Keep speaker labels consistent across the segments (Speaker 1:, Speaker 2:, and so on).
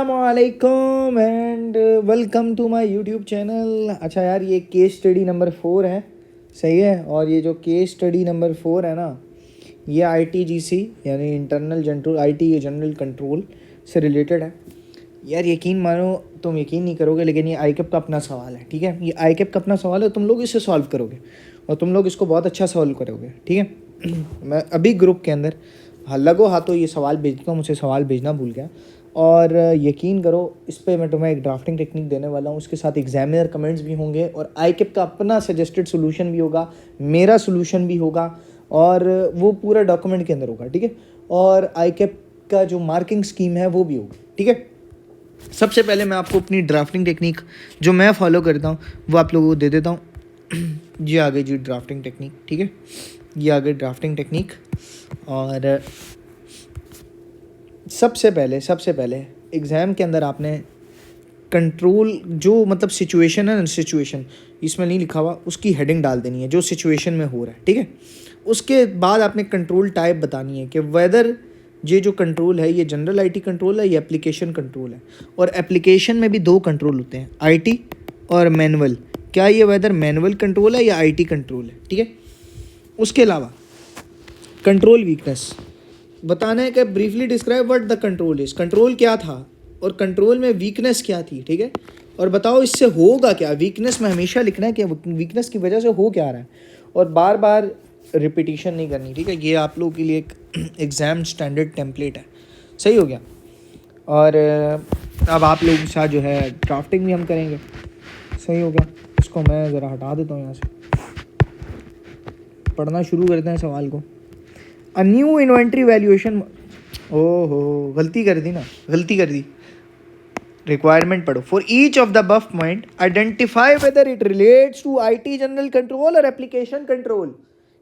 Speaker 1: अस्सलामुअलैकुम and welcome to my YouTube channel. अच्छा यार, ये केस स्टडी नंबर 4 है, सही है। और ये जो केस स्टडी नंबर 4 है ना, ये ITGC यानी internal general IT general control से रिलेटेड है। यार यकीन मानो, तुम यकीन नहीं करोगे, लेकिन ये ICAP का अपना सवाल है, ठीक है। ये ICAP का अपना सवाल है, तुम लोग इसे सॉल्व करोगे और तुम लोग इसको बहुत अच्छा सॉल्व करोगे, ठीक है। मैं अभी ग्रुप के अंदर लगो हाथों ये सवाल भेजता हूँ, मुझे सवाल भेजना भूल गया। और यकीन करो, इस पर मैं तुम्हें एक ड्राफ्टिंग टेक्निक देने वाला हूँ, उसके साथ एग्जामिनर कमेंट्स भी होंगे और ICAP का अपना सजेस्टेड सोल्यूशन भी होगा, मेरा सोल्यूशन भी होगा और वो पूरा डॉक्यूमेंट के अंदर होगा, ठीक है। और ICAP का जो मार्किंग स्कीम है वो भी होगी, ठीक है। सबसे पहले मैं आपको अपनी ड्राफ्टिंग टेक्निक जो मैं फॉलो करता हूँ वो आप लोगों को दे देता हूँ। जी आ गई जी ड्राफ्टिंग टेक्निक, ठीक है। ये आ गई ड्राफ्टिंग टेक्निक। और सबसे पहले एग्ज़ाम के अंदर आपने कंट्रोल जो मतलब सिचुएशन है ना, सिचुएशन इसमें नहीं लिखा हुआ, उसकी हेडिंग डाल देनी है जो सिचुएशन में हो रहा है, ठीक है। उसके बाद आपने कंट्रोल टाइप बतानी है कि वेदर ये जो कंट्रोल है ये जनरल IT कंट्रोल है या एप्लीकेशन कंट्रोल है। और एप्लीकेशन में भी दो कंट्रोल होते हैं, IT और मैनुअल। क्या ये वेदर मैनुअल कंट्रोल है या IT कंट्रोल है, ठीक है। उसके अलावा कंट्रोल वीकनेस बताना है कि briefly describe what the control is, control क्या था और कंट्रोल में वीकनेस क्या थी, ठीक है। और बताओ इससे होगा क्या। वीकनेस में हमेशा लिखना है कि वीकनेस की वजह से हो क्या रहा है और बार बार रिपीटिशन नहीं करनी, ठीक है। ये आप लोगों के लिए एक एग्ज़ाम स्टैंडर्ड टेम्पलेट है, सही हो गया। और अब आप लोगों के साथ जो है ड्राफ्टिंग भी हम करेंगे, सही हो गया। इसको मैं ज़रा हटा देता हूँ यहाँ से, पढ़ना शुरू करते हैं सवाल को। अ न्यू इन्वेंट्री वैल्यूएशन, ओहो गलती कर दी। रिक्वायरमेंट पढ़ो। For each of the above point identify whether it relates to IT general control और एप्लीकेशन कंट्रोल।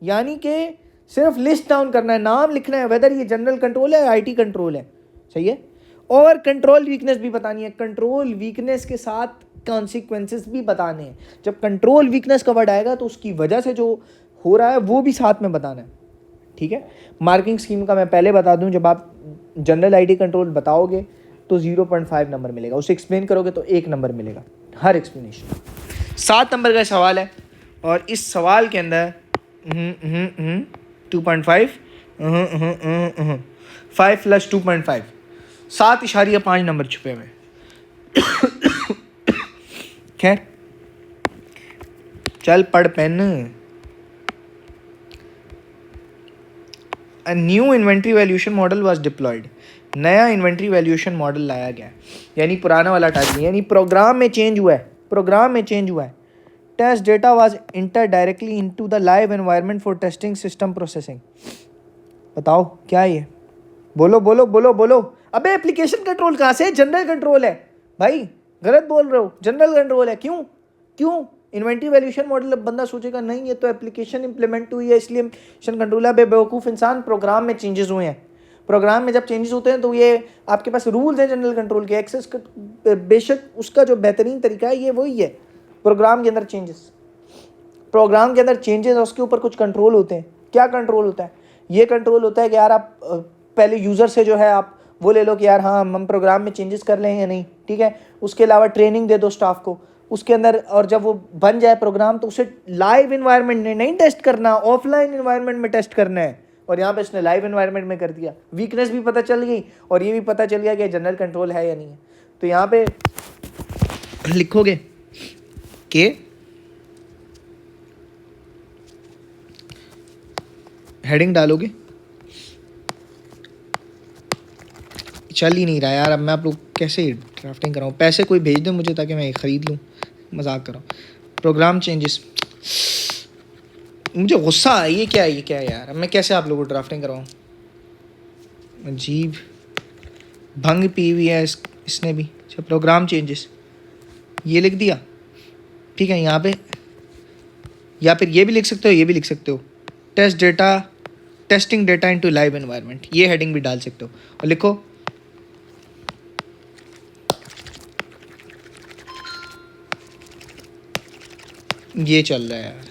Speaker 1: यानी कि सिर्फ लिस्ट डाउन करना है, नाम लिखना है, वेदर ये जनरल कंट्रोल है IT कंट्रोल है, सही है। और कंट्रोल वीकनेस भी बतानी है, कंट्रोल वीकनेस के साथ कॉन्सिक्वेंसेस भी बताने हैं। जब कंट्रोल वीकनेस का वर्ड आएगा तो उसकी वजह से जो हो रहा है वो भी साथ में बताना है, ठीक है। मार्किंग स्कीम का मैं पहले बता दूं, जब आप जनरल IT कंट्रोल बताओगे तो 0.5 नंबर मिलेगा, उसे एक्सप्लेन करोगे तो 1 नंबर मिलेगा हर एक्सप्लेनेशन। 7 नंबर का सवाल है और इस सवाल के अंदर 2.5 5 + 2.5 7.5 नंबर छुपे हुए। खैर चल पढ़ पेन। A new inventory valuation model was deployed. नया इन्वेंट्री वैल्यूएशन मॉडल लाया गया, यानी पुराना वाला टाइप नहीं, यानी प्रोग्राम में चेंज हुआ है। Test data was enter directly into the live environment for testing system processing. बताओ क्या है ये, बोलो। अबे एप्लीकेशन कंट्रोल कहाँ से, जनरल कंट्रोल है भाई, गलत बोल रहे हो, जनरल कंट्रोल है। क्यों इन्वेंट्री वैल्यूएशन मॉडल। अब बंदा सोचेगा नहीं ये तो एप्लीकेशन इंप्लीमेंट हुई है इसलिए एप्लीकेशन कंट्रोल है। बेवकूफ़ इंसान, प्रोग्राम में चेंजेस हुए हैं। प्रोग्राम में जब चेंजेस होते हैं तो ये आपके पास रूल्स हैं जनरल कंट्रोल के, एक्सेस बेशक उसका जो बेहतरीन तरीका है ये वही है। प्रोग्राम के अंदर चेंजेस और उसके ऊपर कुछ कंट्रोल होते हैं। क्या कंट्रोल होता है, ये कंट्रोल होता है कि यार आप पहले यूज़र से जो है आप वो ले लो कि यार हाँ हम प्रोग्राम में चेंजेस कर लें या नहीं, ठीक है। उसके अलावा ट्रेनिंग दे दो स्टाफ को उसके अंदर, और जब वो बन जाए प्रोग्राम तो उसे लाइव इन्वायरमेंट में नहीं टेस्ट करना, ऑफलाइन इन्वायरमेंट में टेस्ट करना है। और यहाँ पे इसने लाइव इन्वायरमेंट में कर दिया, वीकनेस भी पता चल गई और ये भी पता चल गया कि जनरल कंट्रोल है या नहीं है। तो यहाँ पे लिखोगे कि हेडिंग डालोगे, चल ही नहीं रहा यार। अब मैं आप लोग कैसे ड्राफ्टिंग कराऊँ, पैसे कोई भेज दे मुझे ताकि मैं ख़रीद लूँ, मजाक कर रहा हूँ। प्रोग्राम चेंजेस, मुझे गुस्सा है, ये क्या है यार। अब मैं कैसे आप लोगों को ड्राफ्टिंग कराऊँ, अजीब भंग पी हुई है इसने भी। अच्छा प्रोग्राम चेंजेस ये लिख दिया, ठीक है। यहाँ पे या फिर ये भी लिख सकते हो, testing data into live environment, ये हेडिंग भी डाल सकते हो। और लिखो ये चल रहा है यार,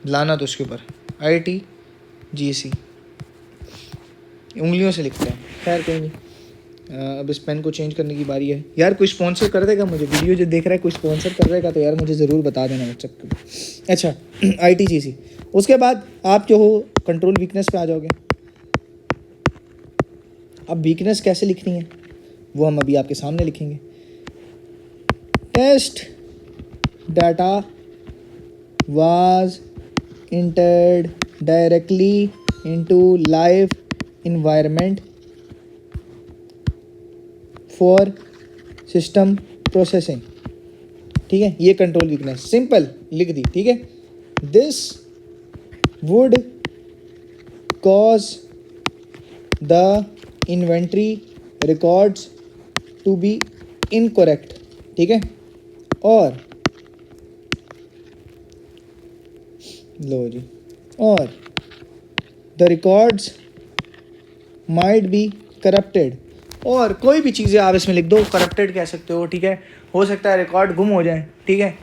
Speaker 1: लाना तो उसके ऊपर ITGC उंगलियों से लिखते हैं, खैर कोई नहीं। अब इस पेन को चेंज करने की बारी है। यार कोई स्पॉन्सर कर देगा मुझे, वीडियो जो देख रहा है कोई स्पॉन्सर कर देगा तो यार मुझे ज़रूर बता देना व्हाट्सएप। अच्छा ITGC, उसके बाद आप जो हो कंट्रोल वीकनेस पे आ जाओगे। अब वीकनेस कैसे लिखनी है वो हम अभी आपके सामने लिखेंगे। Test data was entered directly into live environment for system processing। ठीक है, ये कंट्रोल वीकनेस सिंपल लिख दी। ठीक है, this would cause the inventory records to be incorrect. ठीक है, और लो जी, और the records might be corrupted, और कोई भी चीज़ें आप इसमें लिख दो, करप्टेड कह सकते हो। ठीक है, हो सकता है रिकॉर्ड गुम हो जाए। ठीक है,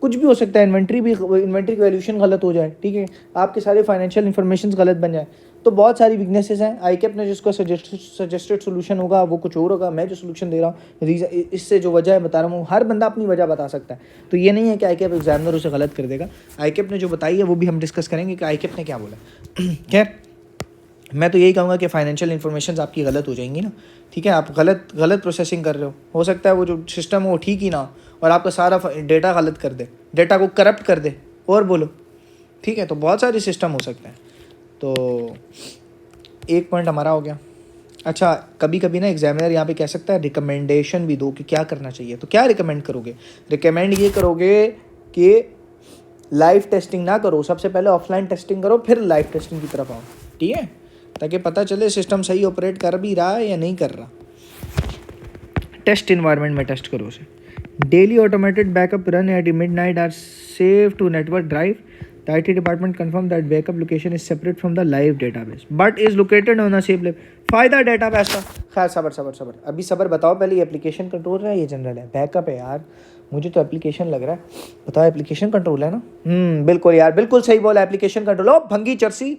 Speaker 1: कुछ भी हो सकता है, इन्वेंट्री की वैल्यूएशन गलत हो जाए। ठीक है, आपके सारे फाइनेंशियल इन्फॉर्मेशन गलत बन जाए। तो बहुत सारी वीकनेसेस हैं। आईकैप ने जिसको सजेस्टेड सोल्यूशन होगा वो कुछ और होगा। मैं जो सोल्यूशन दे रहा हूँ इससे जो वजह बता रहा हूँ, हर बंदा अपनी वजह बता सकता है। तो ये नहीं है कि आईकैप एग्जामिनर उसे गलत कर देगा। आईकैप ने जो बताई है वो भी हम डिस्कस करेंगे कि आईकैप ने क्या बोला। खैर, मैं तो यही कहूँगा कि फाइनेंशियल इन्फॉर्मेशन आपकी गलत हो जाएंगी ना। ठीक है, आप गलत प्रोसेसिंग कर रहे हो सकता है वो जो सिस्टम है वो ठीक ही ना हो और आपका सारा डेटा गलत कर दे, डेटा को करप्ट कर दे। और बोलो, ठीक है, तो बहुत सारे सिस्टम हो सकते हैं। तो एक पॉइंट हमारा हो गया। अच्छा, कभी कभी ना एग्जामिनर यहाँ पे कह सकता है रिकमेंडेशन भी दो कि क्या करना चाहिए। तो क्या रिकमेंड करोगे? रिकमेंड ये करोगे कि लाइव टेस्टिंग ना करो, सबसे पहले ऑफलाइन टेस्टिंग करो, फिर लाइव टेस्टिंग की तरफ आओ। ठीक है, ताकि पता चले सिस्टम सही ऑपरेट कर भी रहा है या नहीं कर रहा। टेस्ट इन्वायरमेंट में टेस्ट करो उसे। Daily automated backup run at midnight are save to network drive. The IT department confirmed that backup location is separate from the live database but is located on a same level। फायदा database का। खैर सबर अभी सबर बताओ पहले, ये application control है ये जनरल है? बैकअप है यार, मुझे तो एप्लीकेशन लग रहा है। बताओ, एप्लीकेशन कंट्रोल है ना? बिल्कुल यार, बिल्कुल सही बोला, एप्लीकेशन कंट्रोल। ओ भंगी चरसी,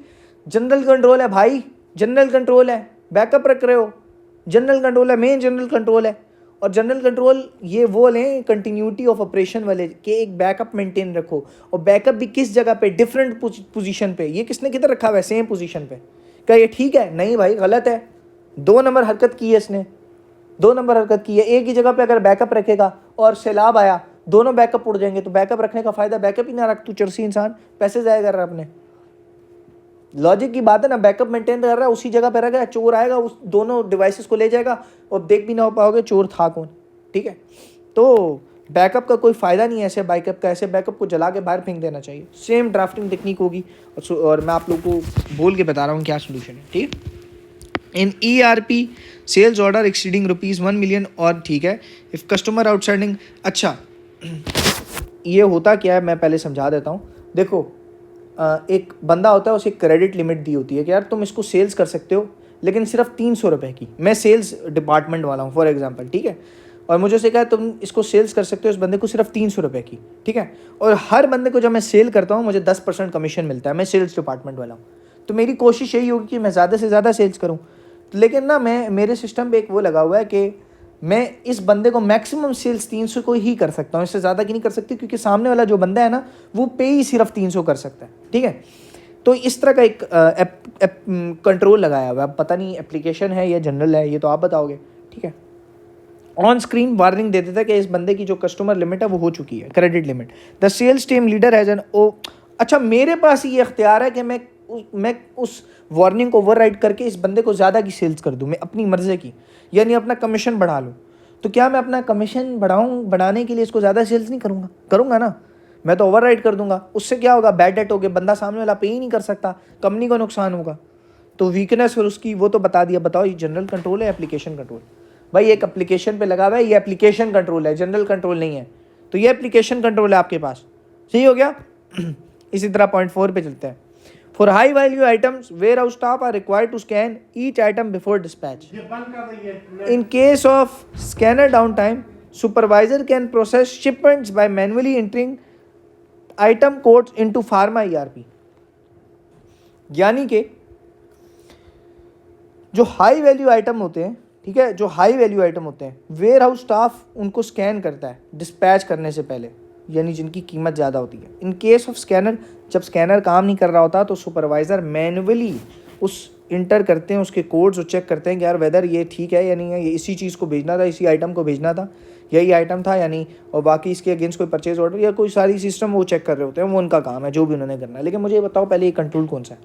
Speaker 1: जनरल कंट्रोल है भाई, जनरल कंट्रोल है। बैकअप रख रहे हो, जनरल कंट्रोल है, मेन जनरल कंट्रोल है। और जनरल कंट्रोल ये वो लें कंटिन्यूटी ऑफ ऑपरेशन वाले कि एक बैकअप मेंटेन रखो, और बैकअप भी किस जगह पे, डिफरेंट पोजीशन पे। ये किसने किधर रखा हुआ है? सेम पोजीशन पे। क्या ये ठीक है? नहीं भाई, गलत है। 2 नंबर हरकत की है इसने, 2 नंबर हरकत की है। एक ही जगह पे अगर बैकअप रखेगा और सैलाब आया, दोनों बैकअप उड़ जाएंगे। तो बैकअप रखने का फायदा, बैकअप ही ना रख, तू चरसी इंसान, पैसे ज़ाया कर रहा है अपने। लॉजिक की बात है ना, बैकअप मेंटेन कर रहा है, उसी जगह पर रखेगा, चोर आएगा उस दोनों डिवाइसेस को ले जाएगा और देख भी ना हो पाओगे चोर था कौन। ठीक है, तो बैकअप का कोई फ़ायदा नहीं है ऐसे बैकअप का। ऐसे बैकअप को जला के बाहर फेंक देना चाहिए। सेम ड्राफ्टिंग टेक्निक होगी और मैं आप लोग को बोल के बता रहा हूँ क्या सोल्यूशन है। ठीक, in ERP sales order exceeding ₹1 million, और ठीक है, इफ़ कस्टमर आउटस्टैंडिंग। अच्छा, ये होता क्या है मैं पहले समझा देता हूँ। देखो, एक बंदा होता है, उसे क्रेडिट लिमिट दी होती है कि यार तुम इसको सेल्स कर सकते हो लेकिन सिर्फ 300 रुपये की। मैं सेल्स डिपार्टमेंट वाला हूँ फॉर एग्जांपल, ठीक है, और मुझे उसे कहा तुम इसको सेल्स कर सकते हो इस बंदे को सिर्फ 300 रुपये की। ठीक है, और हर बंदे को जब मैं सेल करता हूँ मुझे 10% कमीशन मिलता है। मैं सेल्स डिपार्टमेंट वाला हूँ, तो मेरी कोशिश यही होगी कि मैं ज़्यादा से ज़्यादा सेल्स करूँ। लेकिन ना मेरे सिस्टम पे एक वो लगा हुआ है कि मैं इस बंदे को मैक्सिमम सेल्स 300 को ही कर सकता हूँ, इससे ज़्यादा की नहीं कर सकती, क्योंकि सामने वाला जो बंदा है ना वो पे ही सिर्फ 300 कर सकता है। ठीक है, तो इस तरह का एक कंट्रोल लगाया हुआ है। अब पता नहीं एप्लीकेशन है या जनरल है, ये तो आप बताओगे। ठीक है, ऑन स्क्रीन वार्निंग दे देता है कि इस बंदे की जो कस्टमर लिमिट है वो हो चुकी है, credit limit. The sales team leader has an ओ। अच्छा, मेरे पास ये इख्तियार है कि मैं उस वार्निंग को ओवरराइड करके इस बंदे को ज़्यादा की सेल्स कर दूँ, मैं अपनी मर्ज़ी की, यानी अपना कमीशन बढ़ा लूँ। तो क्या मैं अपना कमीशन बढ़ाने के लिए इसको ज़्यादा सेल्स नहीं करूँगा ना, मैं तो ओवरराइड कर दूंगा। उससे क्या होगा? बैड डेट हो गया, बंदा सामने वाला पे ही नहीं कर सकता, कंपनी को नुकसान होगा। तो वीकनेस फिर उसकी वो तो बता दिया। बताओ, ये जनरल कंट्रोल है एप्लीकेशन कंट्रोल? भाई एक एप्लीकेशन पे लगा हुआ है, ये एप्लीकेशन कंट्रोल है, जनरल कंट्रोल नहीं है। तो ये एप्लीकेशन कंट्रोल है आपके पास, सही हो गया। इसी तरह पॉइंट 4 पे चलते हैं। For high value items warehouse staff are required to scan each item before dispatch. In case of scanner downtime, supervisor can process shipments by manually entering item codes into pharma ERP। यानी कि जो high value item होते हैं, ठीक है, जो high value item होते हैं वेयर हाउस स्टाफ उनको स्कैन करता है डिस्पैच करने से पहले, यानी जिनकी कीमत ज़्यादा होती है। इन केस ऑफ स्कैनर, जब स्कैनर काम नहीं कर रहा होता तो सुपरवाइज़र मैनुअली उस इंटर करते हैं उसके कोड्स और चेक करते हैं कि यार वेदर ये ठीक है या नहीं है, ये इसी चीज़ को भेजना था, इसी आइटम को भेजना था, यही आइटम था या नहीं, और बाकी इसके अगेंस्ट कोई परचेज ऑर्डर या कोई सारी सिस्टम वो चेक कर रहे होते हैं। वो उनका काम है, जो भी उन्होंने करना है। लेकिन मुझे ये बताओ पहले ये कंट्रोल कौन सा है?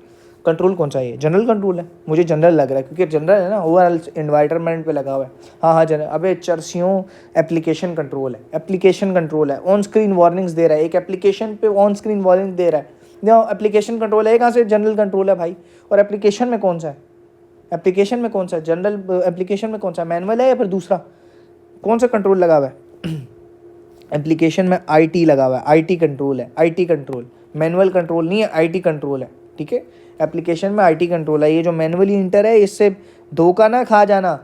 Speaker 1: कंट्रोल कौन सा है? ये जनरल कंट्रोल है। मुझे जनरल लग रहा है क्योंकि जनरल है ना, ओवरऑल एनवायरनमेंट पे लगा हुआ है। हाँ जनरल। अबे चर्सियों एप्लीकेशन कंट्रोल है, एप्लीकेशन कंट्रोल है। ऑन स्क्रीन वार्निंग्स दे रहा है, एक एप्लीकेशन पे ऑन स्क्रीन वार्निंग दे रहा है, एप्लीकेशन कंट्रोल है। कहाँ से जनरल कंट्रोल है भाई? और एप्लीकेशन में कौन सा है? एप्लीकेशन में कौन सा है? जनरल एप्लीकेशन में कौन सा? मैनुअल है या फिर दूसरा? कौन सा कंट्रोल लगा हुआ है? एप्लीकेशन में आईटी लगा हुआ है, आईटी कंट्रोल है, आईटी कंट्रोल। मैनुअल कंट्रोल नहीं है, आईटी कंट्रोल है। ठीक है, एप्लीकेशन में आईटी कंट्रोल है। ये जो मैनुअली इंटर है, इससे धोखा ना खा जाना,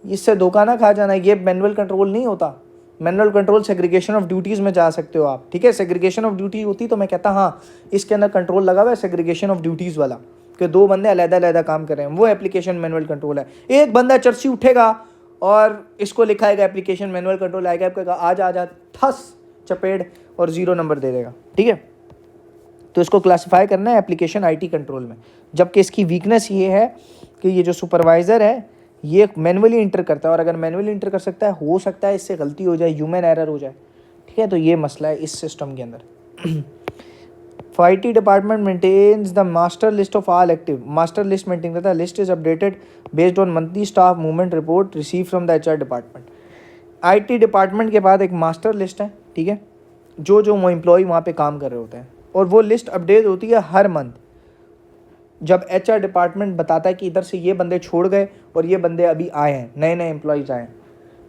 Speaker 1: इससे धोखा ना खा जाना। ये मैनुअल कंट्रोल नहीं होता। Manual control segregation of duties में जा सकते हो आप। ठीक है, सेग्रीगेशन ऑफ ड्यूटी होती तो मैं कहता हाँ इसके अंदर कंट्रोल लगा हुआ है सेग्रीगेशन ऑफ ड्यूटीज़ वाला, कि दो बंदे अलग-अलग काम कर रहे हैं, वो एप्लीकेशन मैनुअल कंट्रोल है। एक बंदा चर्ची उठेगा और इसको लिखाएगा एप्लीकेशन मैनुअल कंट्रोल, आएगा आपका आ जा ठस चपेड़ और 0 नंबर दे देगा। ठीक है, तो इसको क्लासिफाई करना है एप्लीकेशन आईटी कंट्रोल में। जबकि इसकी वीकनेस ये है कि ये जो सुपरवाइज़र है ये मैनुअली इंटर करता है, और अगर मैनुअली इंटर कर सकता है, हो सकता है इससे गलती हो जाए, ह्यूमन एरर हो जाए। ठीक है, तो ये मसला है इस सिस्टम के अंदर। IT department maintains the master list of all active, master list maintain करता है। List is updated based on monthly staff movement report receive from the HR department. IT department के बाद एक मास्टर लिस्ट है, ठीक है, जो वो एम्प्लॉय वहाँ पे काम कर रहे होते हैं, और वो लिस्ट अपडेट होती है हर मंथ। जब HR डिपार्टमेंट बताता है कि इधर से ये बंदे छोड़ गए और ये बंदे अभी आए हैं, नए नए एम्प्लॉयज़ आए हैं।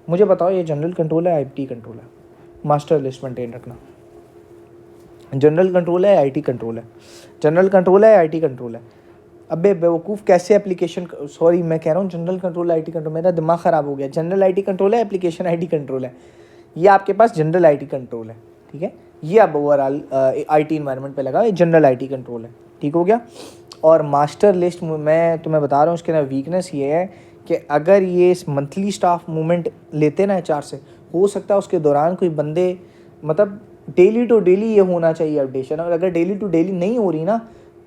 Speaker 1: मुझे बताओ ये जनरल कंट्रोल है, IT कंट्रोल है? मास्टर लिस्ट मेंटेन रखना जनरल कंट्रोल है, IT कंट्रोल है? जनरल कंट्रोल है, IT कंट्रोल है? अबे बेवकूफ़, कैसे एप्लीकेशन, सॉरी मैं कह रहा हूँ जनरल कंट्रोल IT कंट्रोल, मेरा दिमाग ख़राब हो गया। जनरल IT कंट्रोल है, एप्लीकेशन IT कंट्रोल है? ये आपके पास जनरल IT कंट्रोल है। ठीक है, ये अब ओवरऑल IT इन्वायरमेंट पे लगा, ये जनरल IT कंट्रोल है। ठीक हो गया। और मास्टर लिस्ट मैं तुम्हें बता रहा हूँ, उसके अंदर वीकनेस ये है कि अगर ये मंथली स्टाफ मूवमेंट लेते ना HR से, हो सकता है उसके दौरान कोई बंदे, मतलब डेली टू डेली ये होना चाहिए अपडेशन, और अगर डेली टू डेली नहीं हो रही ना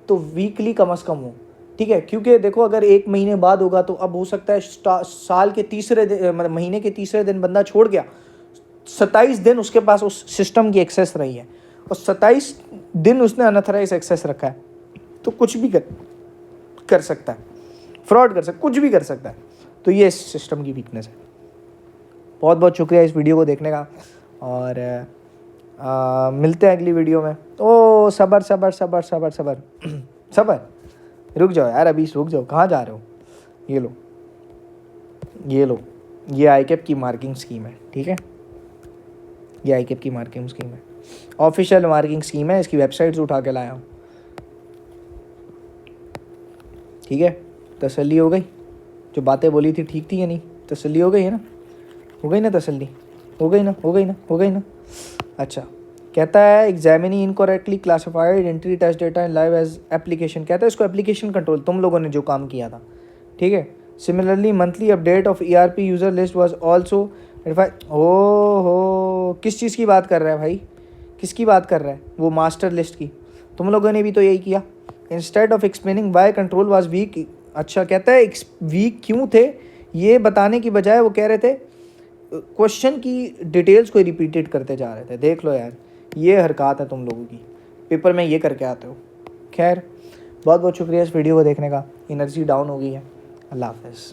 Speaker 1: तो वीकली कम से कम हो। ठीक है, क्योंकि देखो अगर 1 महीने बाद होगा तो अब हो सकता है साल के तीसरे दिन, मतलब महीने के तीसरे दिन बंदा छोड़ गया, 27 दिन उसके पास उस सिस्टम की एक्सेस रही है, और 27 दिन उसने अनऑथराइज एक्सेस रखा है, तो कुछ भी कर सकता है, फ्रॉड कर सकता, कुछ भी कर सकता है। तो ये इस सिस्टम की वीकनेस है। बहुत बहुत शुक्रिया इस वीडियो को देखने का, और मिलते हैं अगली वीडियो में। ओ सबर सबर सबर सबर सबर सबर, रुक जाओ यार, अभी रुक जाओ, कहाँ जा रहे हो? ये लो, ये लो, ये ICAP की मार्किंग स्कीम है। ठीक है, ये ICAP की मार्किंग स्कीम है, ऑफिशियल मार्किंग स्कीम है, इसकी वेबसाइट से उठा के लाया हूँ। ठीक है, तसल्ली हो गई? जो बातें बोली थी ठीक थी या नहीं? तसल्ली हो गई है ना? हो गई ना तसल्ली? हो गई ना? हो गई ना? हो गई ना? अच्छा, कहता है examining incorrectly classified entry test data in live as application, कहता है इसको एप्लीकेशन कंट्रोल, तुम लोगों ने जो काम किया था। ठीक है, similarly monthly update of ERP user list was also हो, किस चीज़ की बात कर रहा है भाई? किसकी बात कर रहा है? वो मास्टर लिस्ट की। तुम लोगों ने भी तो यही किया। Instead of explaining why control was weak, अच्छा कहता है वीक क्यों थे ये बताने की बजाय वो कह रहे थे क्वेश्चन की डिटेल्स को रिपीटेड करते जा रहे थे। देख लो यार, ये हरकत है तुम लोगों की, पेपर में ये करके आते हो। खैर, बहुत बहुत शुक्रिया इस वीडियो को देखने का। एनर्जी डाउन हो गई है। अल्लाह हाफ़िज़।